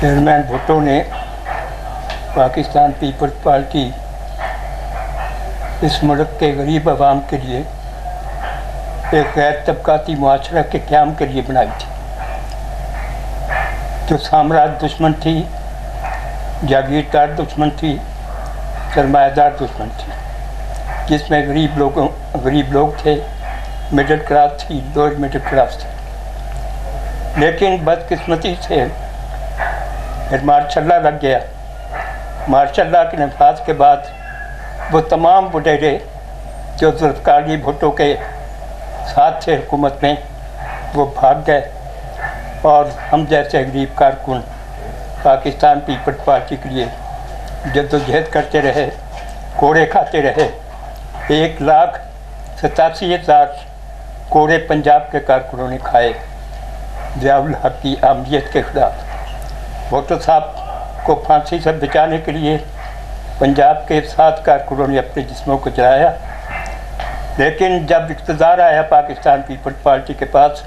Chairman Bhutto ने Pakistan peoples party इस मुल्क के गरीब आवाम के लिए एक गैर तबकाती मुआशरा के क़याम के लिए बनाई थी। जो साम्राज्य दुश्मन थी, जागीरदार दुश्मन थी, सरमायादार दुश्मन थी, जिसमें गरीब लोग थे, मिडिल क्लास थी, लोअर मिडिल क्लास थी। लेकिन बदकिस्मती से फिर मार्शल लग गया। मार्शल के नफाज के बाद वो तमाम वडेरे जो जुल्फ़िकार अली भुट्टो के साथ थे हुकूमत में, वो भाग गए और हम जैसे गरीब कारकुन पाकिस्तान पीपल्स पार्टी के लिए जद्दोजहद करते रहे, कोड़े खाते रहे। 1,87,000 कोड़े पंजाब के कारकुनों ने खाए ज़ियाउल हक की आमदियत के ख़िलाफ़। भुट्टो साहब को फांसी से बचाने के लिए पंजाब के 7 कारकुनों ने अपने जिस्मों को जलाया। लेकिन जब इक़्तिदार आया पाकिस्तान पीपल्स पार्टी के पास,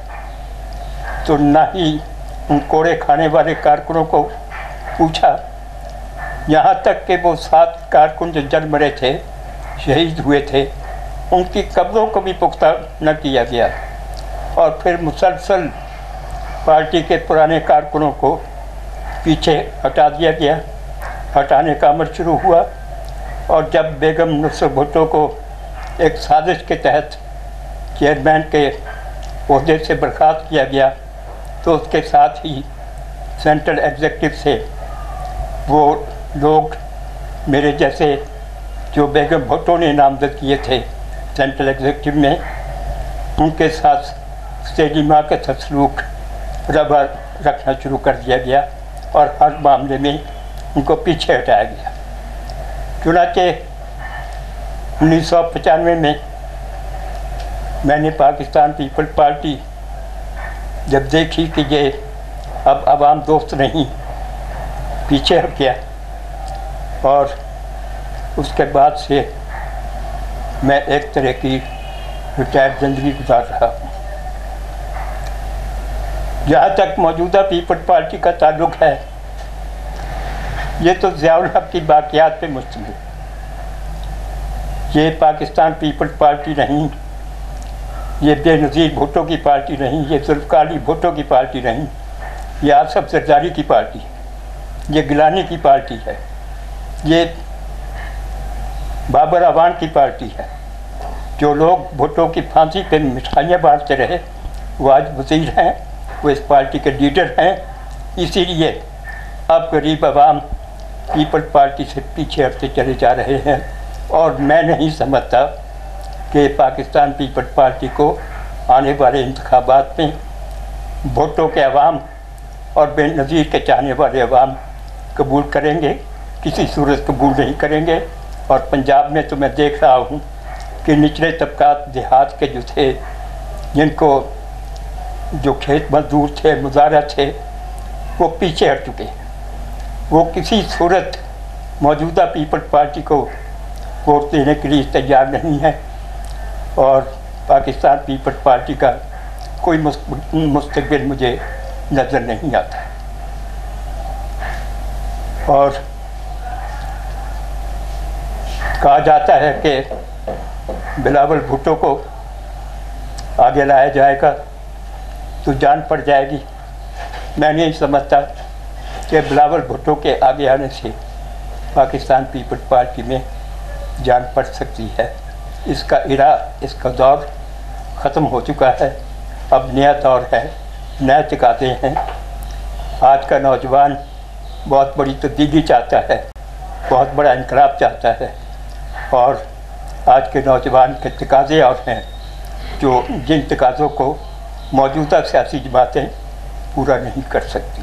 तो ना ही उन कोड़े खाने वाले कारकुनों को पूछा, यहाँ तक कि वो 7 कारकुन जो जल मरे थे, शहीद हुए थे, उनकी कब्रों को भी पुख्ता न किया गया। और फिर मुसलसल पार्टी के पुराने कारकुनों को पीछे हटा दिया गया। हटाने का अमल शुरू हुआ और जब बेगम नुसरत भुट्टो को एक साजिश के तहत चेयरमैन के ओहदे से बर्खास्त किया गया, तो उसके साथ ही सेंट्रल एग्जीक्यूटिव से वो लोग मेरे जैसे जो बेगम भुट्टो ने नामजद किए थे सेंट्रल एग्जीक्यूटिव में, उनके साथ सेलिमा के सलूक रवा रखना शुरू कर दिया गया और हर मामले में उनको पीछे हटाया गया। चुनांचे 1995 में मैंने पाकिस्तान पीपल्स पार्टी जब देखी कि ये अब आवाम दोस्त नहीं, पीछे हट गया, और उसके बाद से मैं एक तरह की रिटायर्ड ज़िंदगी गुजार रहा हूँ। जहाँ तक मौजूदा पीपल्स पार्टी का ताल्लुक़ है, ये तो ज़ियाउल हक की बाक़ियात पे मुश्तमिल। ये पाकिस्तान पीपल्स पार्टी नहीं, ये बेनज़ीर भुट्टो की पार्टी नहीं, ये जुल्फ़िकार अली भुट्टो की पार्टी नहीं, ये आसफ ज़रदारी की पार्टी है, ये गिलानी की पार्टी है, ये बाबर अवान की पार्टी है। जो लोग भुट्टो की फांसी पे मिठाइयाँ बांटते रहे, वो आज वज़ीर हैं, वो इस पार्टी के लीडर हैं। इसीलिए अब गरीब आवाम पीपल्स पार्टी से पीछे हटते चले जा रहे हैं। और मैं नहीं समझता कि पाकिस्तान पीपल्स पार्टी को आने वाले इंतखाबात में भुट्टो के अवाम और बेनज़ीर के चाहने वाले अवाम कबूल करेंगे, किसी सूरत कबूल नहीं करेंगे। और पंजाब में तो मैं देख रहा हूँ कि निचले तबकात देहात के जो थे, जिनको जो खेत मजदूर थे, मुजारा थे, वो पीछे हट चुके हैं। वो किसी सूरत मौजूदा पीपल्स पार्टी को वोट देने के लिए तैयार नहीं है और पाकिस्तान पीपल्स पार्टी का कोई मुस्तकबिल मुझे नज़र नहीं आता। और कहा जाता है कि बिलावल भुट्टो को आगे लाया जाएगा तो जान पड़ जाएगी। मैं नहीं समझता कि बिलावल भुट्टो के आगे आने से पाकिस्तान पीपल्स पार्टी में जान पड़ सकती है। इसका इरा, इसका दौर ख़त्म हो चुका है। अब नया दौर है, नए तकाज़े हैं। आज का नौजवान बहुत बड़ी तब्दीली चाहता है, बहुत बड़ा इनकलाब चाहता है, और आज के नौजवान के तकाज़े और हैं जो जिन तकाज़ों को मौजूदा सियासी जमातें पूरा नहीं कर सकती।